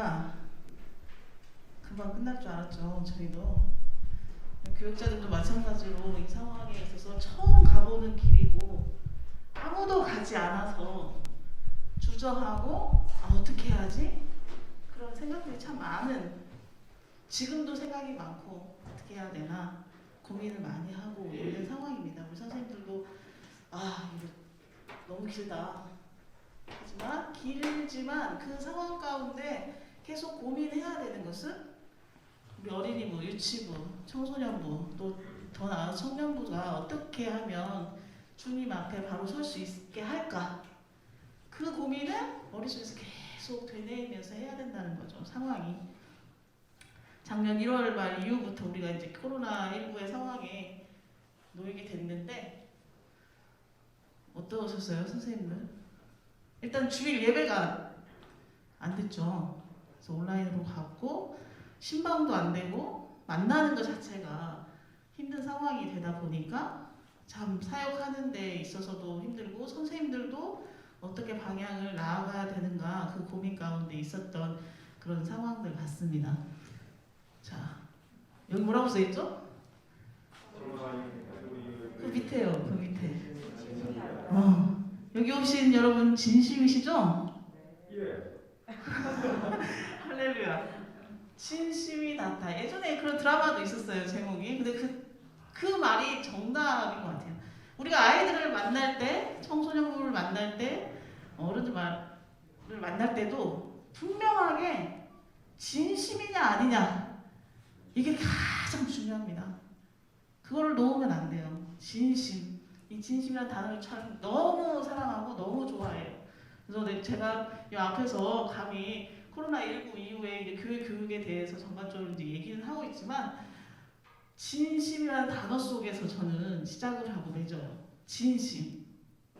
코로나가 금방 끝날 줄 알았죠. 저희도 교육자들도 마찬가지로 이 상황에 있어서 처음 가보는 길이고 아무도 가지 않아서 주저하고 어떻게 해야지? 그런 생각들이 참 많은, 지금도 생각이 많고 어떻게 해야 되나 고민을 많이 하고 있는 상황입니다. 우리 선생님들도 이거 너무 길다. 하지만 길지만 그 상황 가운데 계속 고민해야 되는 것은 우리 어린이부, 유치부, 청소년부, 또 더 나아가 청년부가 어떻게 하면 주님 앞에 바로 설 수 있게 할까? 그 고민을 머릿속에서 계속 되뇌이면서 해야 된다는 거죠. 상황이. 작년 1월 말 이후부터 우리가 이제 코로나19의 상황에 놓이게 됐는데 어떠셨어요, 선생님들? 일단 주일 예배가 안 됐죠. 그래서 온라인으로 갔고 신방도 안 되고 만나는 것 자체가 힘든 상황이 되다 보니까 참 사역하는 데 있어서도 힘들고 선생님들도 어떻게 방향을 나아가야 되는가 그 고민 가운데 있었던 그런 상황들 같습니다. 자, 여기 뭐라고 써있죠? 그 밑에요. 그 밑에. 여기 오신 여러분 진심이시죠? 예. 할렐루야. 진심이 낫다. 예전에 그런 드라마도 있었어요, 제목이. 근데 그 말이 정답인 것 같아요. 우리가 아이들을 만날 때, 청소년부를 만날 때, 어른들을 만날 때도 분명하게 진심이냐 아니냐 이게 가장 중요합니다. 그거를 놓으면 안 돼요. 진심. 이 진심이라는 단어를 참 너무 사랑하고 너무 좋아해요. 그래서 제가 이 앞에서 감히 코로나19 이후에 이제 교회 교육에 대해서 전반적으로 이제 얘기는 하고 있지만 진심이라는 단어 속에서 저는 시작을 하고 맺어요. 진심.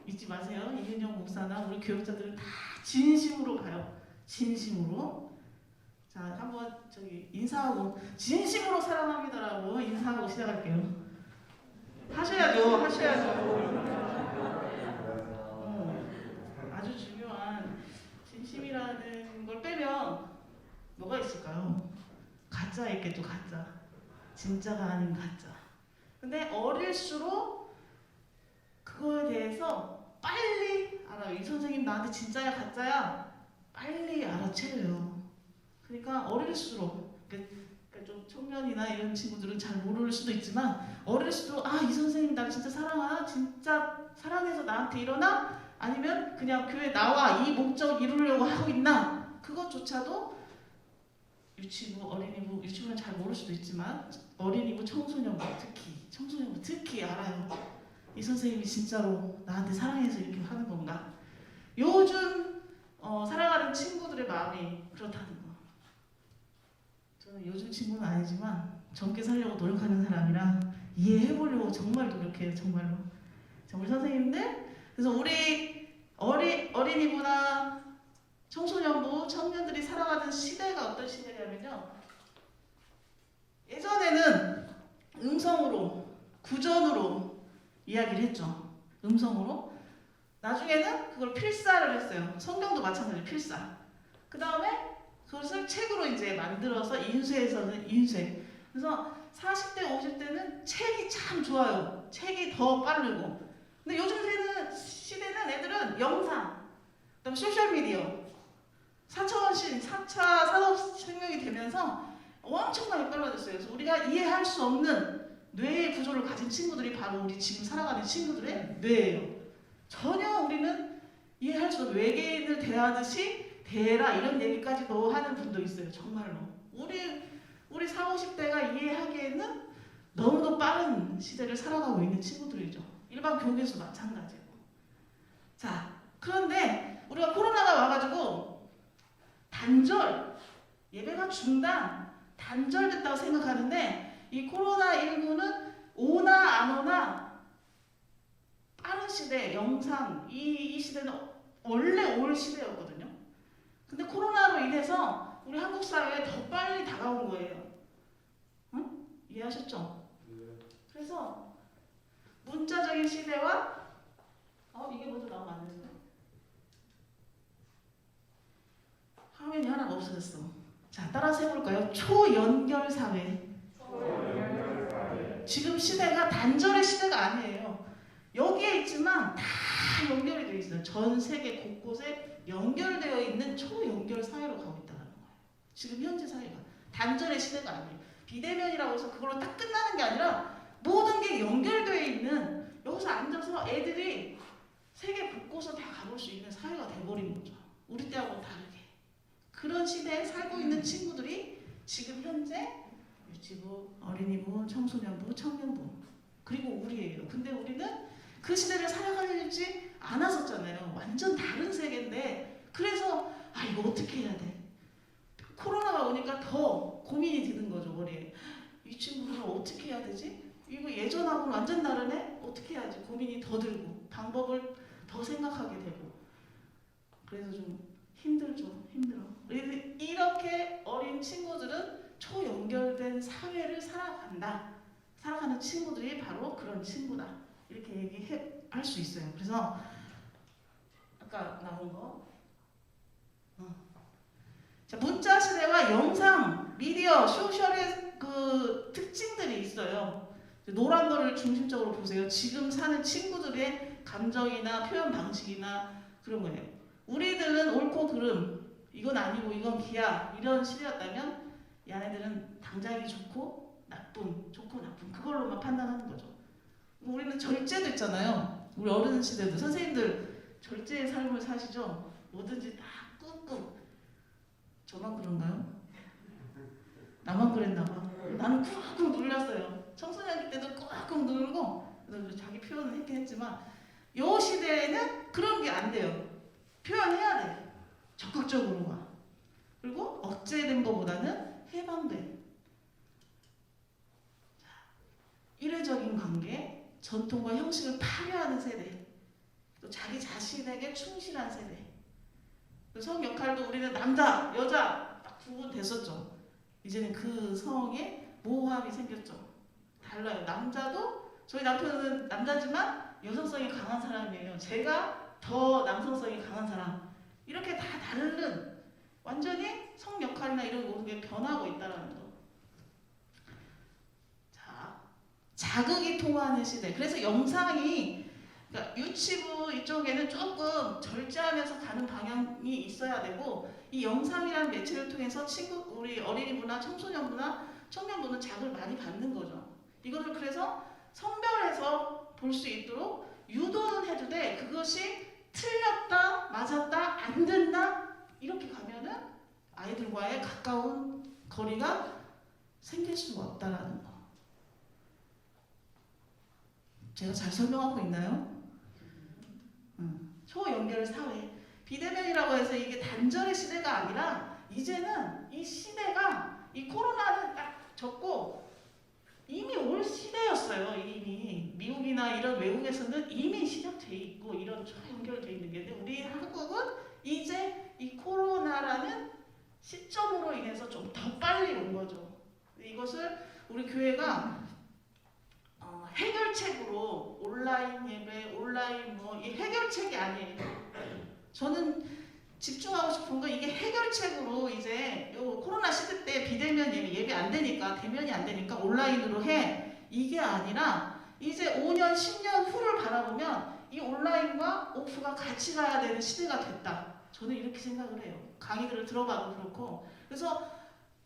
잊지 마세요. 이은영 목사나 우리 교육자들은 다 진심으로 가요. 진심으로. 자, 한번 저기 인사하고 진심으로 사랑합니다라고 인사하고 시작할게요. 하셔야죠. 아주 중요한 진심이라는 걸 빼면 뭐가 있을까요? 가짜 있겠죠. 가짜. 진짜가 아닌 가짜. 근데 어릴수록 그거에 대해서 빨리 알아요. 이 선생님 나한테 진짜야 가짜야 빨리 알아채려요. 그러니까 어릴수록 그러니까 좀 청년이나 이런 친구들은 잘 모를 수도 있지만 어릴수록 이 선생님 나 진짜 사랑하나? 진짜 사랑해서 나한테 이러나? 아니면 그냥 교회 나와 이 목적 이루려고 하고 있나? 그것조차도 유치부, 어린이부, 유치부는 잘 모를 수도 있지만 어린이부, 청소년부 특히 알아요. 이 선생님이 진짜로 나한테 사랑해서 이렇게 하는 건가? 요즘 살아가는 친구들의 마음이 그렇다는 거. 저는 요즘 친구는 아니지만 젊게 살려고 노력하는 사람이라 이해해보려고 정말 노력해요. 정말로. 우리 선생님들, 그래서 우리 어린이부나 청소년부, 청년들이 살아가는 시대가 어떤 시대냐면요. 예전에는 음성으로, 구전으로 이야기를 했죠. 음성으로. 나중에는 그걸 필사를 했어요. 성경도 마찬가지로 필사. 그 다음에 그것을 책으로 이제 만들어서 인쇄에서는 인쇄. 그래서 40대, 50대는 책이 참 좋아요. 책이 더 빠르고. 근데 요즘 시대는 애들은 영상, 그다음 소셜미디어, 4차 산업혁명이 되면서 엄청나게 빨라졌어요. 그래서 우리가 이해할 수 없는 뇌의 구조를 가진 친구들이 바로 우리 지금 살아가는 친구들의 뇌예요. 전혀 우리는 이해할 수 없는 외계인을 대하듯이 대라 이런 얘기까지도 하는 분도 있어요. 정말로. 우리 40, 50대가 이해하기에는 너무도 빠른 시대를 살아가고 있는 친구들이죠. 일반 교육에서 마찬가지고. 자, 그런데 우리가 코로나가 와가지고 단절, 예배가 단절됐다고 생각하는데 이 코로나19는 오나 안 오나 빠른 시대, 영상, 이 시대는 원래 올 시대였거든요. 근데 코로나로 인해서 우리 한국 사회에 더 빨리 다가온 거예요. 응? 이해하셨죠? 그래서 문자적인 시대와 이게 먼저 나오면 안 되는데. 화면이 하나가 없어졌어. 자, 따라서 해볼까요? 초연결 사회. 지금 시대가 단절의 시대가 아니에요. 여기에 있지만 다 연결이 되어 있어요. 전 세계 곳곳에 연결되어 있는 초연결 사회로 가고 있다는 거예요. 지금 현재 사회가 단절의 시대가 아니에요. 비대면이라고 해서 그걸로 딱 끝나는 게 아니라 모든 게 연결되어 있는, 여기서 앉아서 애들이 세계 곳곳을 다 가볼 수 있는 사회가 돼버린 거죠. 우리 때하고는 다르게. 그런 시대에 살고 있는 친구들이 지금 현재 유치부, 어린이부, 청소년부, 청년부, 그리고 우리예요. 근데 우리는 그 시대를 살아가지 않았었잖아요. 완전 다른 세계인데, 그래서 이거 어떻게 해야 돼? 코로나가 오니까 더 고민이 드는 거죠, 머리에. 이 친구를 어떻게 해야 되지? 이거 예전하고는 완전 다르네? 어떻게 해야지? 고민이 더 들고 방법을 더 생각하게 되고, 그래서 좀 힘들죠. 힘들어. 이렇게 어린 친구들은 초연결된 사회를 살아가는 친구들이 바로 그런 친구다. 이렇게 얘기할 수 있어요. 그래서 아까 나온 거, 자, 문자 시대와 영상, 미디어, 소셜의 그 특징들이 있어요. 노란 거를 중심적으로 보세요. 지금 사는 친구들의 감정이나 표현 방식이나 그런 거예요. 우리들은 옳고 그름, 이건 아니고 이건 비야, 이런 시대였다면 얘네들은 당장이 좋고 나쁨, 좋고 나쁨, 그걸로만 판단하는 거죠. 우리는 절제도 있잖아요. 우리 어른 시대도 선생님들 절제의 삶을 사시죠. 뭐든지 다 꾹꾹. 저만 그런가요? 나만 그랬나 봐. 나는 꾹꾹 눌렸어요. 청소년기 때도 꾹꾹 누르고, 그래서 자기 표현을 했긴 했지만 요 시대에는 그런 게 안 돼요. 표현해야 돼. 적극적으로 와. 그리고 억제된 것보다는 해방된 일회적인 관계, 전통과 형식을 파괴하는 세대, 또 자기 자신에게 충실한 세대. 성 역할도 우리는 남자, 여자 딱 구분됐었죠. 이제는 그 성에 모호함이 생겼죠. 달라요. 남자도, 저희 남편은 남자지만 여성성이 강한 사람이에요. 제가 더 남성성이 강한 사람. 이렇게 다 다른, 완전히 성 역할이나 이런 모든 게 변하고 있다는 거. 자, 자극이 통하는 시대. 그래서 영상이, 그러니까 유치부 이쪽에는 조금 절제하면서 가는 방향이 있어야 되고, 이 영상이라는 매체를 통해서 우리 어린이부나 청소년부나 청년부는 자극을 많이 받는 거죠. 이거를 그래서 선별해서 볼 수 있도록 유도는 해도 돼. 그것이 틀렸다, 맞았다, 안 된다, 이렇게 가면은 아이들과의 가까운 거리가 생길 수가 없다라는 거. 제가 잘 설명하고 있나요? 초연결 사회. 비대면이라고 해서 이게 단절의 시대가 아니라 이제는 이 시대가, 이 코로나는 딱 접고 이미 올 시대였어요. 이미 미국이나 이런 외국에서는 이미 시작돼 있고 이런 초연결돼 있는 게, 근데 우리 한국은 이제 이 코로나라는 시점으로 인해서 좀 더 빨리 온 거죠. 이것을 우리 교회가 해결책으로 온라인 예배, 온라인 이 해결책이 아니에요. 저는 집중하고 싶은 건 이게 해결책으로 이제 요 코로나 시대 때 비대면 예배 안 되니까, 대면이 안 되니까 온라인으로 해. 이게 아니라 이제 5년, 10년 후를 바라보면 이 온라인과 오프가 같이 가야 되는 시대가 됐다. 저는 이렇게 생각을 해요. 강의들을 들어봐도 그렇고. 그래서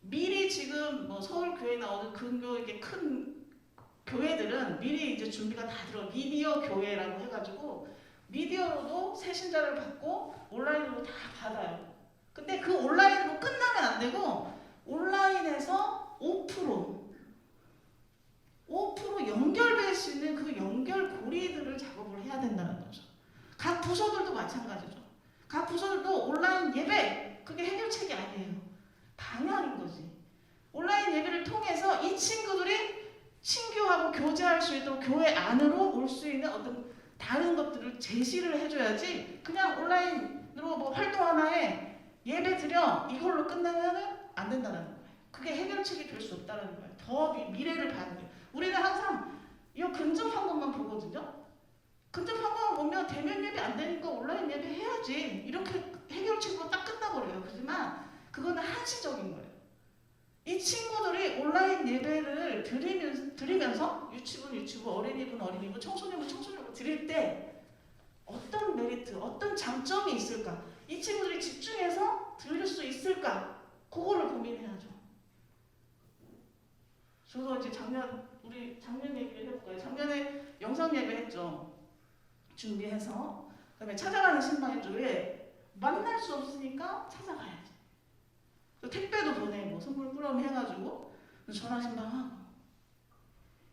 미리 지금 서울 교회나 어느 근교 이렇게 큰 교회들은 미리 이제 준비가 다 미디어 교회라고 해가지고 미디어로도 새신자를 받고 온라인으로 다 받아요. 근데 그 온라인으로 끝나면 안 되고 온라인에서 5% 연결될 수 있는 그 연결 고리들을 작업을 해야 된다는 거죠. 각 부서들도 마찬가지죠. 각 부서들도 온라인 예배, 그게 해결책이 아니에요. 방향인 거지. 온라인 예배를 통해서 이 친구들이 친교하고 교제할 수 있도록 교회 안으로 올 수 있는 어떤 다른 것들을 제시를 해줘야지, 그냥 온라인으로 활동 하나에 예배 드려 이걸로 끝나면 안 된다는 거예요. 그게 해결책이 될 수 없다는 거예요. 더 미래를 봐야 돼요. 우리는 항상 이 근접한 것만 보거든요. 근접한 것만 보면 대면 예배 안 되니까 온라인 예배 해야지, 이렇게 해결책으로 딱 끝나버려요. 그렇지만 그거는 한시적인 거예요. 이 친구들이 온라인 예배를 드리면서 유치부, 어린이부, 청소년부 드릴 때 어떤 메리트, 어떤 장점이 있을까? 이 친구들이 집중해서 들을 수 있을까? 그거를 고민해야죠. 저도 이제 우리 작년 얘기를 해볼까요? 작년에 영상 예배했죠. 준비해서. 그다음에 찾아가는 신방일주에 만날 수 없으니까 찾아가야지. 택배도 보내고 선물 꾸러미 해가지고 전화 신방하고.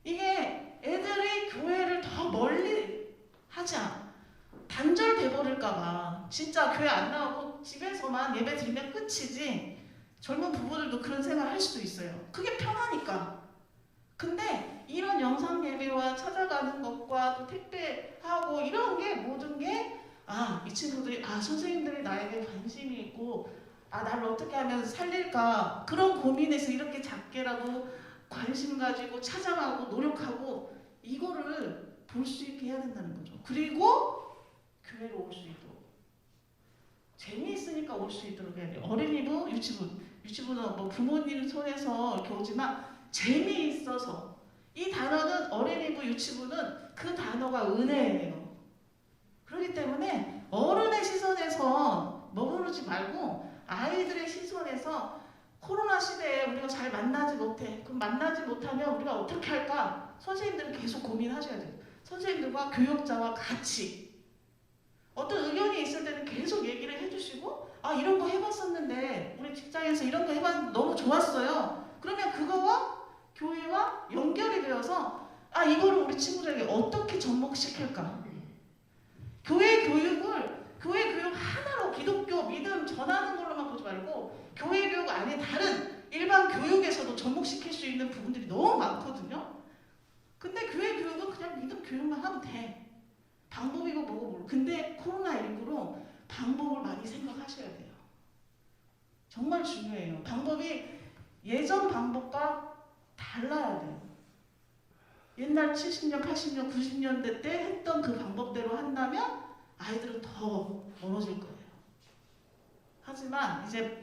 이게 애들이 교회를 더 멀리 하자. 단절돼 버릴까봐 진짜 교회 안 나오고 집에서만 예배 드리면 끝이지. 젊은 부부들도 그런 생각 할 수도 있어요. 그게 편하니까. 근데 이런 영상 예배와 찾아가는 것과 또 택배하고 이런 게 모든 게 이 친구들이 선생님들이 나에게 관심이 있고 나를 어떻게 하면 살릴까 그런 고민에서 이렇게 작게라도 관심 가지고 찾아가고 노력하고 이거를 볼 수 있게 해야 된다는 거죠. 그리고 교회로 올 수 있도록 재미있으니까 올 수 있도록 해야 돼요. 어린이부, 유치부는 뭐 부모님 손에서 이렇게 오지만 재미있어서 이 단어는 어린이부, 유치부는 그 단어가 은혜예요. 그렇기 때문에 어른의 시선에서 머무르지 말고 아이들의 시선에서 코로나 시대에 우리가 잘 만나지 못해. 그럼 만나지 못하면 우리가 어떻게 할까? 선생님들은 계속 고민하셔야 돼요. 선생님들과 교육자와 같이 어떤 의견이 있을 때는 계속 얘기를 해주시고 이런 거 해봤었는데 우리 직장에서 이런 거 해봤는데 너무 좋았어요. 그러면 그거와 교회와 연결이 되어서 이거를 우리 친구들에게 어떻게 접목시킬까? 교회 교육 하나로 기독교 믿음 전하는 걸로만 보지 말고 교회 교육 안에 다른 일반 교육에서도 접목시킬 수 있는 부분들이 너무 많거든요. 근데 교회 교육은 그냥 믿음 교육만 하면 돼. 방법이고 뭐고. 근데 코로나19로 방법을 많이 생각하셔야 돼요. 정말 중요해요. 방법이 예전 방법과 달라야 돼요. 옛날 70년, 80년, 90년대 때 했던 그 방법대로 한다면 아이들은 더 멀어질 거예요. 하지만 이제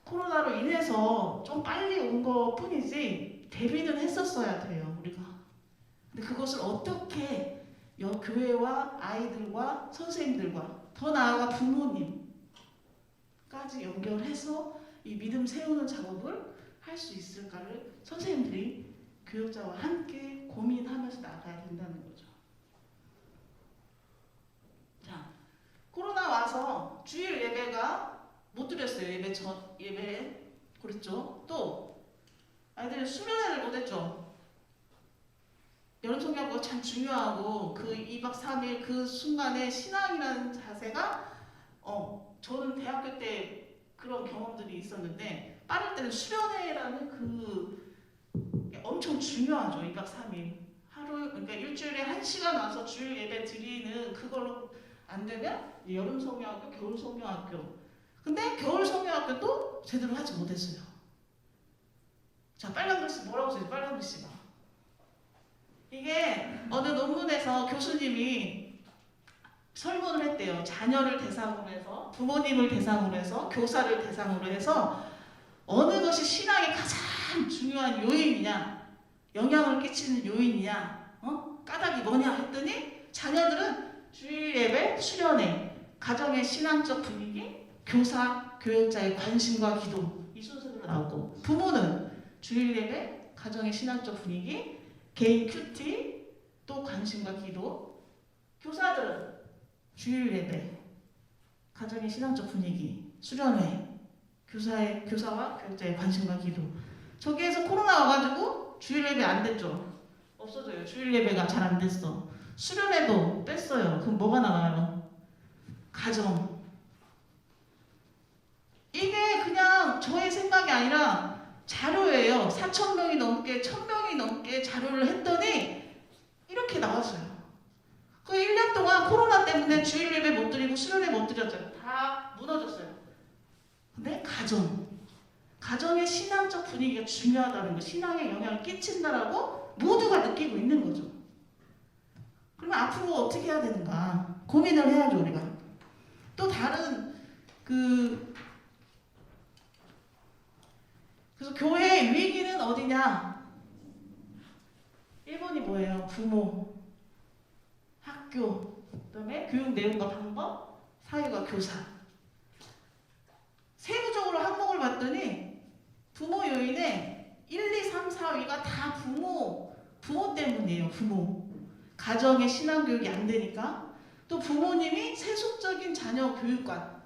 코로나로 인해서 좀 빨리 온 것 뿐이지 대비는 했었어야 돼요, 우리가. 근데 그것을 어떻게 교회와 아이들과 선생님들과 더 나아가 부모님까지 연결해서 이 믿음 세우는 작업을 할 수 있을까를 선생님들이 교육자와 함께 고민하면서 나가야 된다는 거죠. 자, 코로나 와서 주일 예배가 못 드렸어요. 예배 그랬죠. 또 아이들이 수련회를 못했죠. 여름 성경학교가 참 중요하고 그 2박 3일 그 순간에 신앙이라는 자세가 저는 대학교 때 그런 경험들이 있었는데 빠를 때는 수련회라는 그 엄청 중요하죠. 2박 3일 그러니까 일주일에 1시간 와서 주일 예배 드리는 그걸로 안 되면 여름 성경학교, 겨울 성경학교. 근데 겨울 성경학교도 제대로 하지 못했어요. 자, 빨간 글씨 뭐라고 써있어요? 빨간 글씨가. 이게 어느 논문에서 교수님이 설문을 했대요. 자녀를 대상으로 해서, 부모님을 대상으로 해서, 교사를 대상으로 해서 어느 것이 신앙의 가장 중요한 요인이냐, 영향을 끼치는 요인이냐, 까닭이 뭐냐 했더니 자녀들은 주일 예배, 수련회, 가정의 신앙적 분위기, 교사, 교육자의 관심과 기도 이 순서대로 나오고 부모는 주일 예배, 가정의 신앙적 분위기, 개인 큐티, 또 관심과 기도. 교사들은 주일 예배, 가정의 신앙적 분위기, 수련회, 교사와 교육자의 관심과 기도. 저기에서 코로나 와가지고 주일 예배 안 됐죠. 없어져요. 주일 예배가 잘 안 됐어. 수련회도 뺐어요. 그럼 뭐가 나와요? 가정. 이게 그냥 저의 생각이 아니라 자료예요. 4,000명이 넘게 1,000명이 넘게 자료를 했더니 이렇게 나왔어요. 그 1년 동안 코로나 때문에 주일 예배 못 드리고 수련회 못 드렸잖아요. 다 무너졌어요. 근데 가정의 신앙적 분위기가 중요하다는 거, 신앙에 영향을 끼친다라고 모두가 느끼고 있는 거죠. 그러면 앞으로 어떻게 해야 되는가 고민을 해야죠, 우리가. 또 다른 그래서 교회의 위기는 어디냐? 1번이 뭐예요? 부모, 학교, 그다음에 교육 내용과 방법, 사회와 교사. 세부적으로 항목을 봤더니 부모 요인에 1, 2, 3, 4위가 다 부모 때문이에요. 부모. 가정의 신앙 교육이 안 되니까. 또 부모님이 세속적인 자녀 교육관.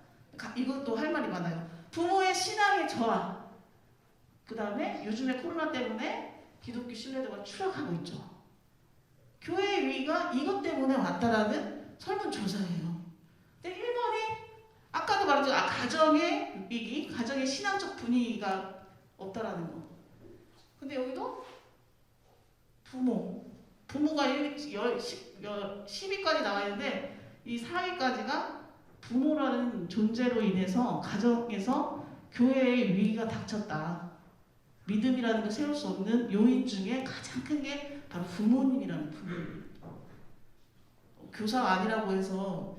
이것도 할 말이 많아요. 부모의 신앙의 저하. 그 다음에 요즘에 코로나 때문에 기독교 신뢰도가 추락하고 있죠. 교회의 위기가 이것 때문에 왔다라는 설문조사예요. 근데 1번이 아까도 말했죠. 가정의 위기, 가정의 신앙적 분위기가 없다라는 거. 근데 여기도 부모가 10위까지 나와 있는데 이 4위까지가 부모라는 존재로 인해서 가정에서 교회의 위기가 닥쳤다. 믿음이라는 걸 세울 수 없는 요인 중에 가장 큰 게 바로 부모님이라는 부모님. 교사가 아니라고 해서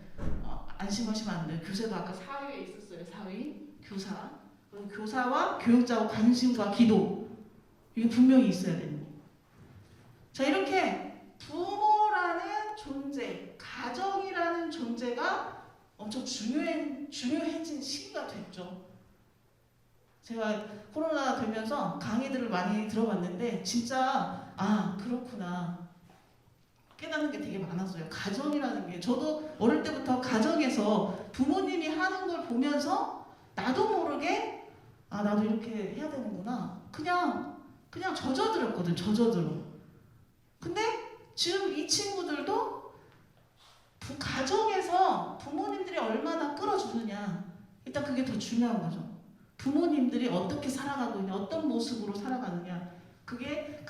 안심하시면 안 돼요. 교사도 아까 4위에 있었어요. 4위 교사. 교사와 교육자와 관심과 기도 이게 분명히 있어야 됩니다. 자, 이렇게 부모라는 존재, 가정이라는 존재가 엄청 중요해진 시기가 됐죠. 제가 코로나 되면서 강의들을 많이 들어봤는데 진짜 그렇구나 깨닫는 게 되게 많았어요. 가정이라는 게 저도 어릴 때부터 가정에서 부모님이 하는 걸 보면서 나도 모르게 나도 이렇게 해야 되는구나 그냥 젖어들었거든. 근데 지금 이 친구들도 가정에서 부모님들이 얼마나 끌어주느냐 일단 그게 더 중요한 거죠. 부모님들이 어떻게 살아가고 있냐, 어떤 모습으로 살아가느냐, 그게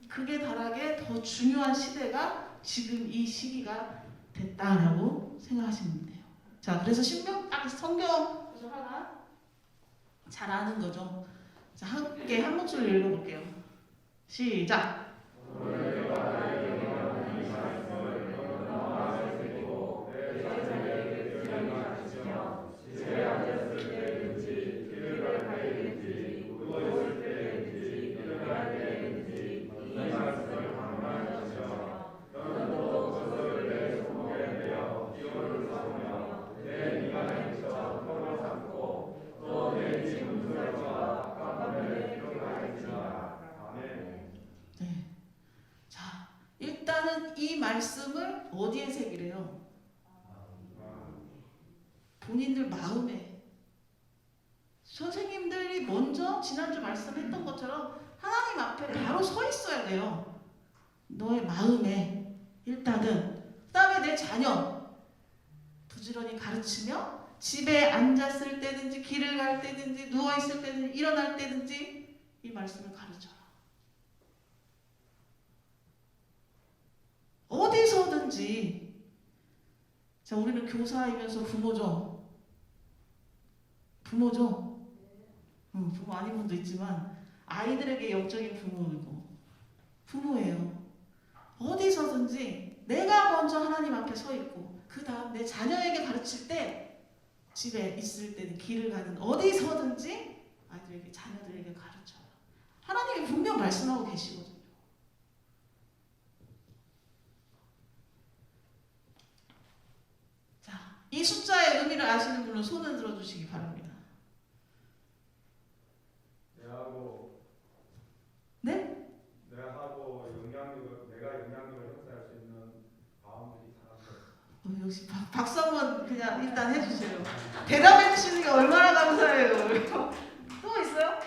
극에 달하게 더 중요한 시대가 지금 이 시기가 됐다라고 생각하시면 돼요. 자, 그래서 신명 딱 성경 구절 하나 잘 아는 거죠. 자, 함께 한 목소리로 읽어볼게요. 시작. 일단은 이 말씀을 어디에 새기래요? 본인들 마음에. 선생님들이 먼저 지난주 말씀했던 것처럼 하나님 앞에 바로 서 있어야 돼요. 너의 마음에 일단은. 그 다음에 내 자녀 부지런히 가르치며 집에 앉았을 때든지 길을 갈 때든지 누워있을 때든지 일어날 때든지 이 말씀을 가르쳐라. 어디서든지. 자, 우리는 교사이면서 부모죠. 부모 아닌 분도 있지만 아이들에게 영적인 부모예요. 어디서든지 내가 먼저 하나님 앞에 서 있고 그 다음 내 자녀에게 가르칠 때 집에 있을 때는 길을 가는 어디서든지 아이들에게 자녀들에게 가르쳐요. 하나님이 분명 말씀하고 계시거든요. 이 숫자의 의미를 아시는 분은 손을 들어주시기 바랍니다. 네? 내가 영향력을 행사할 수 있는 마음들이 사람들. 역시 박수 한번 그냥 일단 해주세요. 대답해 주시는 게 얼마나 감사해요. 또 있어요?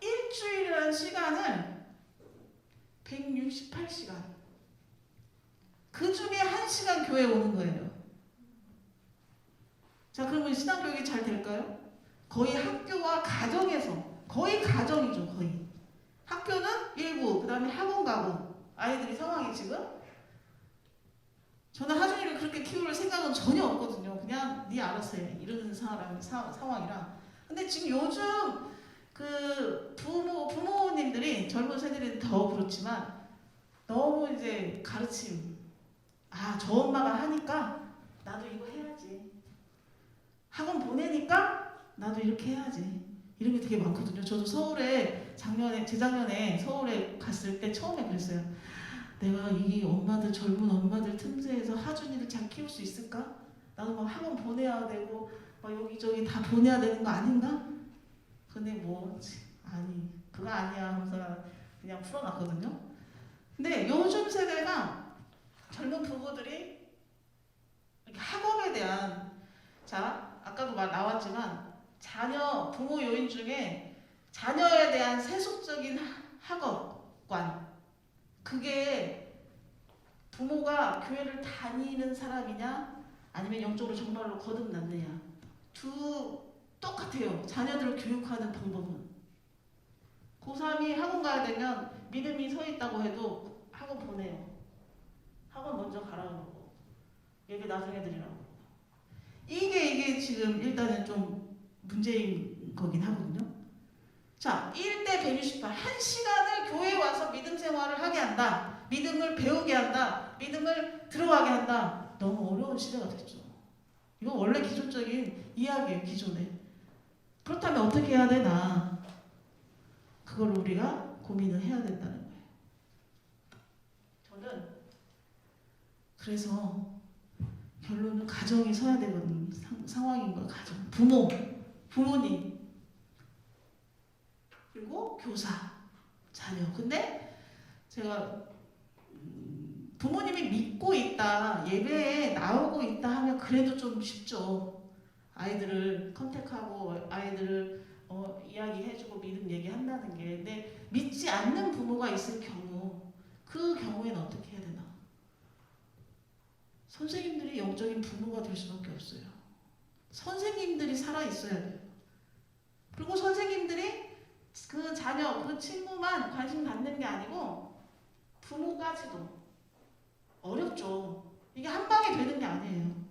일주일이라는 시간을 168시간. 그 중에 1시간 교회에 오는 거예요. 자, 그러면 신앙교육이 잘 될까요? 거의 학교와 가정에서, 거의 가정이죠, 거의. 학교는 일부, 그 다음에 학원 가고, 아이들이 상황이 지금. 저는 하준이를 그렇게 키울 생각은 전혀 없거든요. 그냥 네 알아서 해. 이러는 상황이라. 근데 지금 요즘 그 부모님들이 젊은 세대들은 더 그렇지만 너무 이제 가르침. 저 엄마가 하니까 나도 이거 해야지. 학원 보내니까 나도 이렇게 해야지. 이런 게 되게 많거든요. 저도 서울에 재작년에 서울에 갔을 때 처음에 그랬어요. 내가 이 엄마들, 젊은 엄마들 틈새에서 하준이를 잘 키울 수 있을까? 나도 막 학원 보내야 되고 막 여기저기 다 보내야 되는 거 아닌가? 근데 뭐 아니 그거 아니야 하면서 그냥 풀어놨거든요. 근데 요즘 세대가 젊은 부부들이 이렇게 학업에 대한, 자 아까도 말 나왔지만 자녀 부모 요인 중에 자녀에 대한 세속적인 학업관, 그게 부모가 교회를 다니는 사람이냐 아니면 영적으로 정말로 거듭났느냐, 똑같아요. 자녀들을 교육하는 방법은. 고3이 학원 가야 되면 믿음이 서 있다고 해도 학원 보내요. 학원 먼저 가라고 그러고 예배 나중에 드리라고. 이게 지금 일단은 좀 문제인 거긴 하거든요. 자, 1대 168. 1시간을 교회에 와서 믿음 생활을 하게 한다. 믿음을 배우게 한다. 믿음을 들어가게 한다. 너무 어려운 시대가 됐죠. 이거 원래 기존적인 이야기예요. 기존에. 그렇다면 어떻게 해야 되나? 그걸 우리가 고민을 해야 된다는 거예요. 저는 그래서 결론은 가정이 서야 되는 상황인 거예요. 가정, 부모님, 그리고 교사, 자녀. 근데 제가 부모님이 믿고 있다, 예배에 나오고 있다 하면 그래도 좀 쉽죠. 아이들을 컨택하고 아이들을 이야기해주고 믿음 얘기한다는 게. 근데 믿지 않는 부모가 있을 경우, 그 경우에는 어떻게 해야 되나? 선생님들이 영적인 부모가 될 수밖에 없어요. 선생님들이 살아있어야 돼요. 그리고 선생님들이 그 자녀, 그 친구만 관심 갖는 게 아니고 부모까지도. 어렵죠. 이게 한 방에 되는 게 아니에요.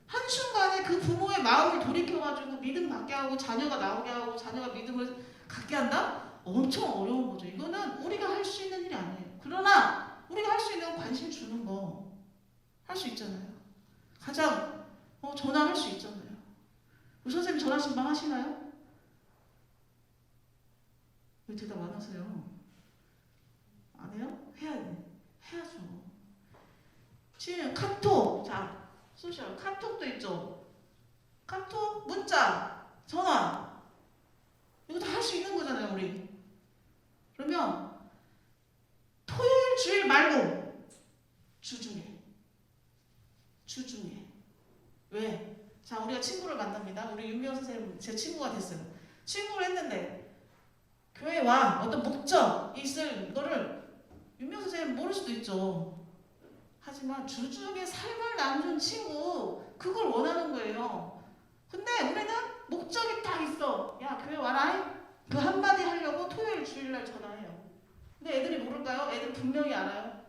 한순간에 그 부모의 마음을 돌이켜가지고 믿음 갖게 하고 자녀가 나오게 하고 자녀가 믿음을 갖게 한다? 엄청 어려운 거죠. 이거는 우리가 할 수 있는 일이 아니에요. 그러나 우리가 할 수 있는 건 관심 주는 거 할 수 있잖아요. 가장 전화할 수 있잖아요. 우리 선생님 전화 신방 하시나요? 왜 대답 안 하세요? 안 해요? 해야 돼. 해야죠. 지금 카톡, 자 소셜 카톡도 있죠. 카톡, 문자, 전화, 이거 다 할 수 있는 거잖아요, 우리. 그러면 토요일, 주일 말고 주중에. 왜? 자, 우리가 친구를 만납니다. 우리 윤미영 선생님 제 친구가 됐어요. 친구를 했는데 교회에 와. 어떤 목적이 있을 거를 윤미영 선생님 모를 수도 있죠. 하지만 주중에 삶을 나누는 친구, 그걸 원하는 거예요. 근데 우리는 목적이 딱 있어. 야, 교회 와라. 그 한마디 하려고 토요일, 주일날 전화해요. 근데 애들이 모를까요? 애들 분명히 알아요.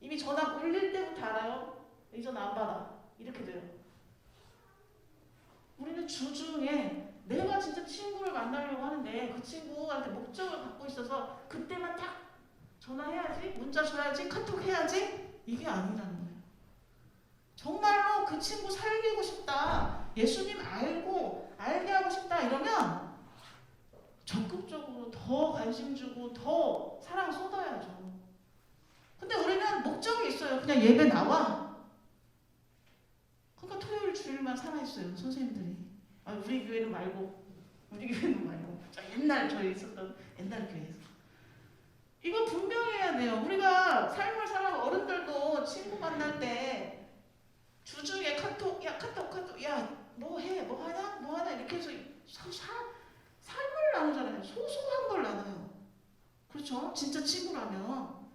이미 전화 울릴 때부터 알아요. 이 전화 안 받아. 이렇게 돼요. 우리는 주중에 내가 진짜 친구를 만나려고 하는데 그 친구한테 목적을 갖고 있어서 그때만 딱 전화해야지, 문자 줘야지, 카톡 해야지, 이게 아니라는 거예요. 정말로 그 친구 살리고 싶다, 예수님 알게 하고 싶다 이러면 적극적으로 더 관심 주고 더 사랑 쏟아야죠. 근데 우리는 목적이 있어요. 그냥 예배 나와. 그러니까 토요일 주일만 살아있어요, 선생님들이. 우리 교회는 말고. 옛날 저희 있었던 옛날 교회에서. 이거 분명히 해야 돼요. 우리가 삶을 살아가 어른들도 친구 만날 때 주중에 카톡, 야 뭐 해, 뭐 하냐 이렇게 해서 삶을 나누잖아요. 소소한 걸 나눠요. 그렇죠? 진짜 친구라면.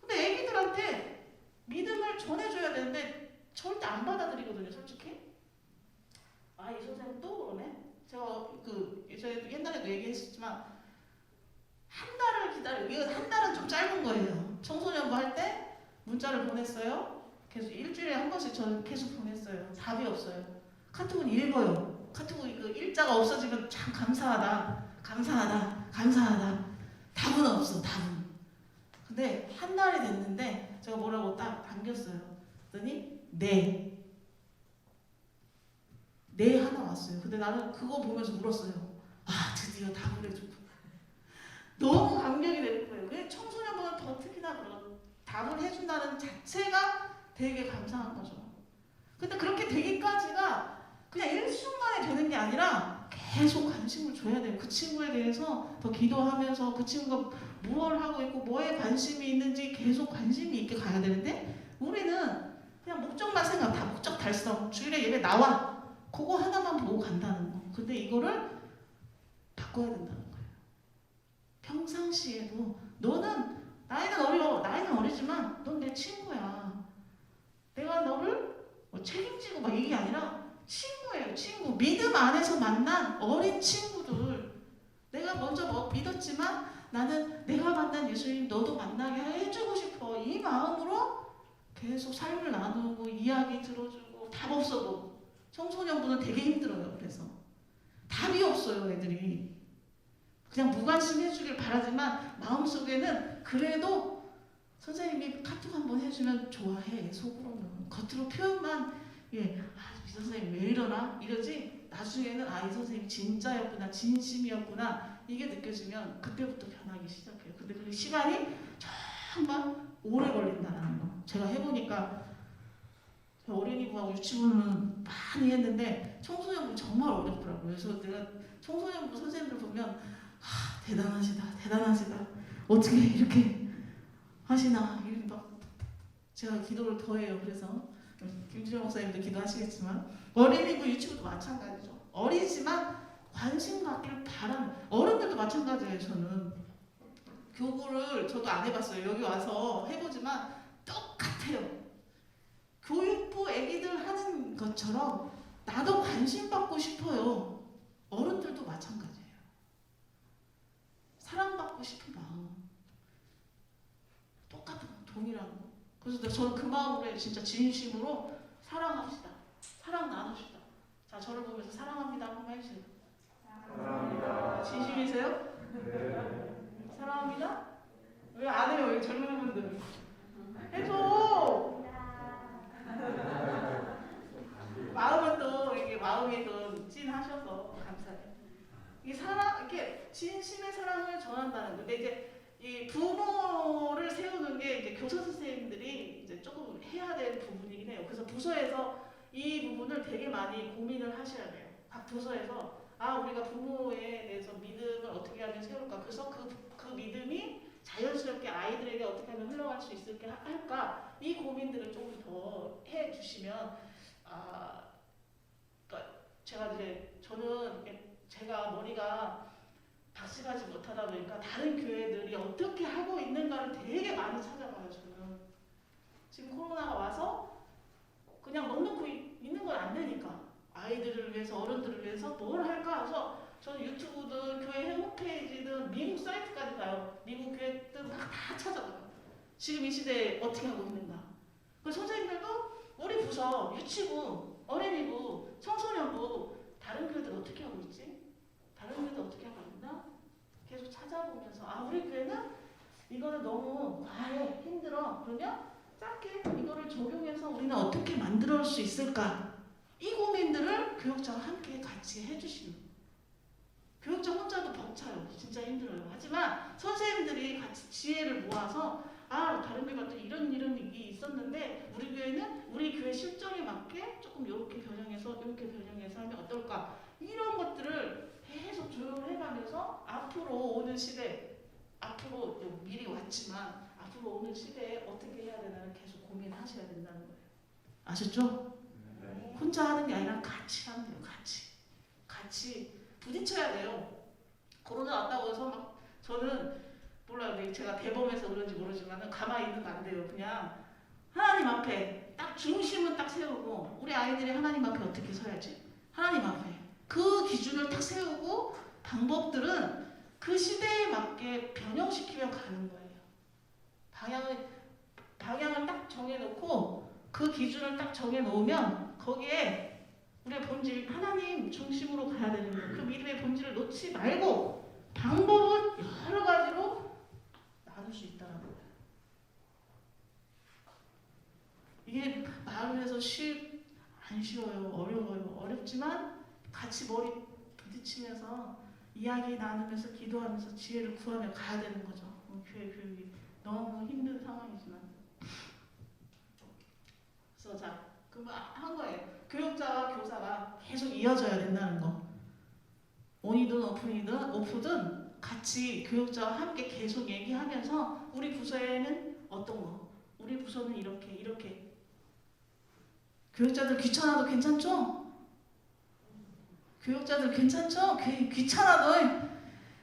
근데 애기들한테 믿음을 전해줘야 되는데 절대 안 받아들이거든요, 솔직히. 이 선생님 또 그러네. 제가 옛날에도 얘기했었지만 한 달을 기다려. 이건 한 달은 좀 짧은 거예요. 청소년부 할 때 문자를 보냈어요. 계속 일주일에 한 번씩 저는 계속 보냈어요. 답이 없어요. 카톡은 읽어요. 카톡은 그 일자가 없어지면 참 감사하다. 답은 없어, 답은. 근데 한 달이 됐는데 제가 뭐라고 딱 남겼어요. 그랬더니 네. 네 하나 왔어요. 근데 나는 그거 보면서 울었어요. 아 드디어 답을 해주고 너무 감격이 되는 거예요. 왜 청소년보다 더 특히나 그런 답을 해준다는 자체가 되게 감사한 거죠. 근데 그렇게 되기까지가 그냥 일순간에 되는 게 아니라 계속 관심을 줘야 돼요. 그 친구에 대해서 더 기도하면서 그 친구가 무엇을 하고 있고 뭐에 관심이 있는지 계속 관심이 있게 가야 되는데 우리는 그냥 목적만 생각, 다 목적 달성, 주일에 예배 나와 그거 하나만 보고 간다는 거. 근데 이거를 바꿔야 된다는 거예요. 평상시에도 너는 나이는 어리지만 넌 내 친구야. 내가 너를 뭐 책임지고 막 이게 아니라 친구예요. 친구. 믿음 안에서 만난 어린 친구들. 내가 먼저 믿었지만 나는 내가 만난 예수님 너도 만나게 해주고 싶어. 이 마음으로 계속 삶을 나누고 이야기 들어주고 답 없어도 청소년부는 되게 힘들어요. 그래서 답이 없어요. 애들이. 그냥 무관심 해주길 바라지만 마음속에는 그래도 선생님이 카톡 한번 해주면 좋아해. 속으로는. 겉으로 표현만 이 선생님 왜 이러나? 이러지 나중에는 이 선생님 진짜였구나. 진심이었구나. 이게 느껴지면 그때부터 변하기 시작해요. 근데 그 시간이 정말 오래 걸린다는 거. 제가 해보니까 어린이부하고 유치부는 많이 했는데 청소년부 정말 어렵더라고요. 그래서 내가 청소년부 선생님들 보면 대단하시다. 어떻게 이렇게 하시나. 막 제가 기도를 더해요. 그래서 김주영 목사님도 기도하시겠지만 어린이부 유치부도 마찬가지죠. 어리지만 관심 갖기를 바라는 어른들도 마찬가지예요. 저는 교구를 저도 안 해봤어요. 여기 와서 해보지만 똑같아요. 교육부 애기들 하는 것처럼 나도 관심 받고 싶어요. 어른들도 마찬가지예요. 사랑받고 싶은 마음 똑같은 거, 동일한 거. 그래서 저는 그 마음으로 진짜 진심으로 사랑합시다. 사랑 나눕시다. 자, 저를 보면서 사랑합니다 한번 해주세요. 사랑합니다. 진심이세요? 네. 사랑합니다? 왜 안 해요? 왜 젊은 분들 해줘. 마음은 또 이게 마음이 또 찐하셔서 감사해요. 이 사랑 이렇게 진심의 사랑을 전한다는 거. 근데 이제 이 부모를 세우는 게 이제 교사 선생님들이 이제 조금 해야 될 부분이긴 해요. 그래서 부서에서 이 부분을 되게 많이 고민을 하셔야 돼요. 각 부서에서 우리가 부모에 대해서 믿음을 어떻게 하면 세울까. 그래서 그 믿음이 자연스럽게 아이들에게 어떻게 하면 흘러갈 수 있을까 할까. 이 고민들을 조금 더 해주시면 그러니까 제가 머리가 박식하지 못하다 보니까 다른 교회들이 어떻게 하고 있는가를 되게 많이 찾아봐요. 저는 지금 코로나가 와서 그냥 넉넉히 있는 건 안 되니까 아이들을 위해서 어른들을 위해서 뭘 할까 해서 저는 유튜브든 교회 홈페이지든 미국 사이트까지 가요. 미국 교회들 막 다 찾아봐요. 지금 이 시대에 어떻게 하고 있는가. 그래서 선생님들도 우리 부서 유치부, 어린이부, 청소년부 다른 교회들 어떻게 하고 있지? 다른 교회들 어떻게 하고 있나? 계속 찾아보면서 우리 교회는 이거는 너무 과해, 힘들어. 그러면 짧게 이거를 적용해서 우리는 어떻게 만들어 올 수 있을까? 이 고민들을 교육자와 함께 같이 해주시는 거예요. 교육자 혼자도 벅차요. 진짜 힘들어요. 하지만 선생님들이 같이 지혜를 모아서 다른 교회가 또 이런 일이 있었는데 우리 교회는 우리 교회 실정에 맞게 조금 이렇게 변형해서 하면 어떨까? 이런 것들을 계속 조율을 해가면서 앞으로 오는 시대, 앞으로 미리 왔지만 앞으로 오는 시대에 어떻게 해야 되나를 계속 고민하셔야 된다는 거예요. 아셨죠? 네. 혼자 하는 게 아니라 같이 하면 돼요. 같이 부딪혀야 돼요. 코로나 왔다고 해서 막 저는 몰라요. 제가 대범해서 그런지 모르지만 가만히 있는 거 안 돼요. 그냥 하나님 앞에 딱 중심은 딱 세우고 우리 아이들이 하나님 앞에 어떻게 서야지? 하나님 앞에 그 기준을 딱 세우고 방법들은 그 시대에 맞게 변형시키며 가는 거예요. 방향을 딱 정해놓고 그 기준을 딱 정해놓으면 거기에 우리의 본질 하나님 중심으로 가야 되는 거예요. 그 믿음의 본질을 놓지 말고 방법은 여러 가지로 나눌 수 있다는 거예요. 이게 말을 해서 안 쉬워요. 어려워요. 어렵지만 같이 머리 부딪히면서 이야기 나누면서 기도하면서 지혜를 구하며 가야 되는 거죠. 교회 교육이 너무 힘든 상황이지만. 그래서 자, 그럼 한 거예요. 교육자와 교사가 계속 이어져야 된다는 거. 온이든 오프든 같이 교육자와 함께 계속 얘기하면서 우리 부서에는 어떤 거, 우리 부서는 이렇게. 교육자들 귀찮아도 괜찮죠? 교육자들 괜찮죠? 귀찮아도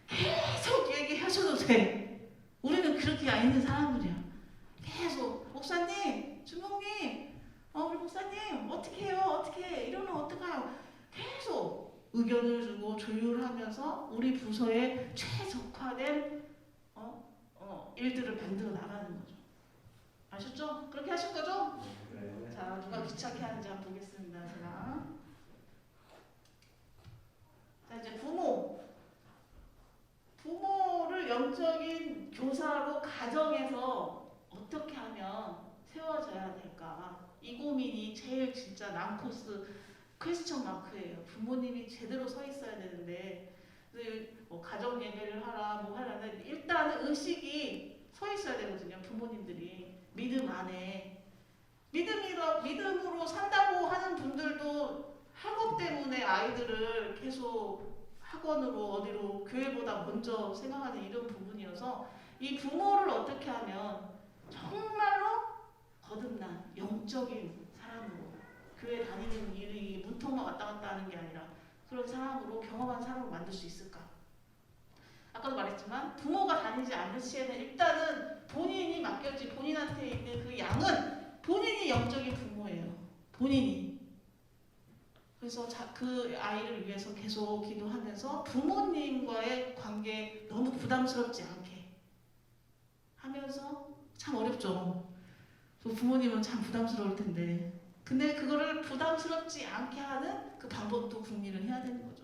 계속 얘기하셔도 돼. 우리는 그렇게 있는 사람들이야. 계속 목사님, 주목님, 우리 목사님 어떻게 해요? 어떻게 해? 이러면 어떡해요? 계속 의견을 주고 조율하면서 우리 부서에 최적화된 일들을 만들어 나가는 거죠. 아셨죠? 그렇게 하실 거죠? 네. 자, 누가 귀찮게 하는지 한번 보겠습니다. 제가. 자, 이제 부모를 영적인 교사로 가정에서 어떻게 하면 세워져야 될까? 이 고민이 제일 진짜 난코스 퀘스천 마크예요. 부모님이 제대로 서 있어야 되는데 뭐 가정 예배를 하라 뭐 하라는 일단은 의식이 서 있어야 되거든요. 부모님들이 믿음 안에 믿음으로 산다고 하는 분들도 학업 때문에 아이들을 계속 학원으로 어디로 교회보다 먼저 생각하는 이런 부분이어서 이 부모를 어떻게 하면 정말로 거듭난 영적인 사람으로 교회 다니는 일이 문턱만 왔다 갔다 하는 게 아니라 그런 사람으로 경험한 사람으로 만들 수 있을까? 아까도 말했지만 부모가 다니지 않는 시에는 일단은 본인이 맡겨진 본인한테 있는 그 양은 본인이 영적인 부모예요. 본인이. 그래서 그 아이를 위해서 계속 기도하면서 부모님과의 관계 너무 부담스럽지 않게 하면서 참 어렵죠. 부모님은 참 부담스러울 텐데. 근데 그거를 부담스럽지 않게 하는 그 방법도 궁리를 해야 되는 거죠.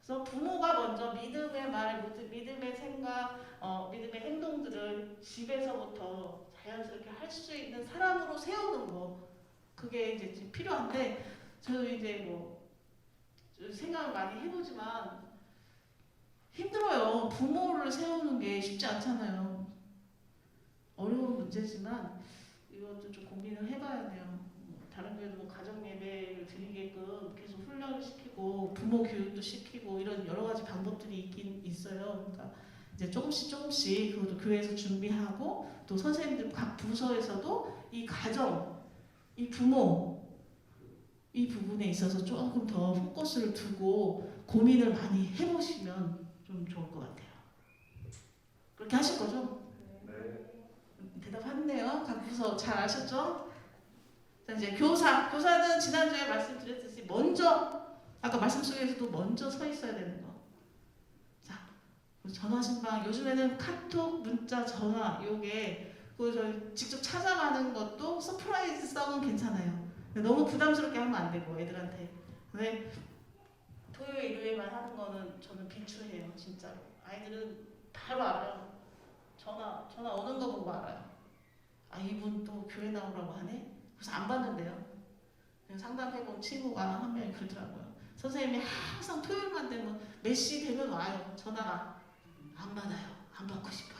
그래서 부모가 먼저 믿음의 말, 믿음의 생각, 믿음의 행동들을 집에서부터 자연스럽게 할 수 있는 사람으로 세우는 거. 그게 이제 필요한데, 저도 이제 뭐 생각을 많이 해보지만 힘들어요. 부모를 세우는 게 쉽지 않잖아요. 어려운 문제지만 이것도 좀 고민을 해봐야 돼요. 다른 교회도 뭐 가정 예배를 드리게끔 계속 훈련을 시키고 부모 교육도 시키고 이런 여러 가지 방법들이 있긴 있어요. 그러니까 이제 조금씩 그것도 교회에서 준비하고 또 선생님들 각 부서에서도 이 가정, 이 부모 이 부분에 있어서 조금 더 포커스를 두고 고민을 많이 해보시면 좀 좋을 것 같아요. 그렇게 하실 거죠? 네. 대답했네요. 각 부서 잘 아셨죠? 자, 이제 교사는 지난주에 말씀드렸듯이 먼저 아까 말씀 속에서도 먼저 서 있어야 되는 거. 자, 전화 신방 요즘에는 카톡, 문자, 전화 요게 그 직접 찾아가는 것도 서프라이즈성은 괜찮아요. 너무 부담스럽게 하면 안 되고 애들한테. 근데 토요일, 일요일만 하는 거는 저는 비추해요. 진짜로. 아이들은 바로 알아요. 전화 오는 거 보고 알아요. 아, 이분 또 교회 나오라고 하네? 그래서 안 받는데요. 상담해본 친구가 한 명이 그러더라고요. 선생님이 항상 토요일만 되면 몇 시 되면 와요. 전화가. 안 받아요. 안 받고 싶어요.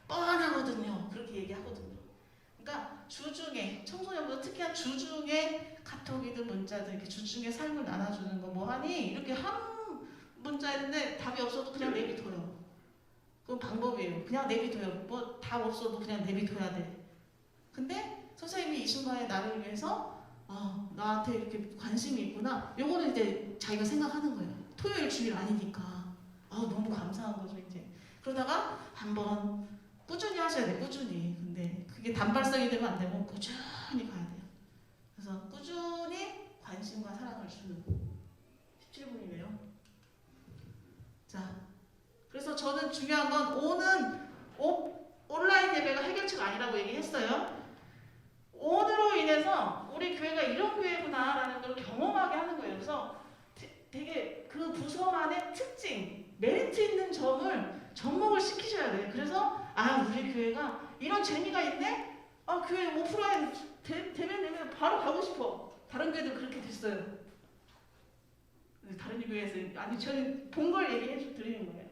뻔하거든요. 그렇게 얘기하거든요. 그러니까 주중에 청소년보다 특히나 주중에 카톡이든 문자든 이렇게 주중에 삶을 나눠주는 거 뭐 하니 이렇게 한 문자인데 답이 없어도 그냥 내비둬요. 그건 방법이에요. 그냥 내비둬요. 뭐 답 없어도 그냥 내비둬야 돼. 근데 선생님이 이 순간에 나를 위해서 나한테 이렇게 관심이 있구나. 요거는 이제 자기가 생각하는 거예요. 토요일 주일 아니니까. 너무 감사한 거죠 이제. 그러다가 한번 꾸준히 하셔야 돼. 꾸준히. 근데 그게 단발성이 되면 안 되고 꾸준히 가야 돼요. 그래서 꾸준히 관심과 사랑을 주는 17분이네요. 자, 그래서 저는 중요한 건 온라인 예배가 해결책 아니라고 얘기했어요. 온으로 인해서 우리 교회가 이런 교회구나라는 걸 경험하게 하는 거예요. 그래서 되게 그 부서만의 특징, 메리트 있는 점을 접목을 시키셔야 돼요. 그래서 우리 교회가 이런 재미가 있네? 교회 오프라인 되면 바로 가고 싶어. 다른 교회도 그렇게 됐어요. 다른 교회에서 아니 저는 본 걸 얘기해 드리는 거예요.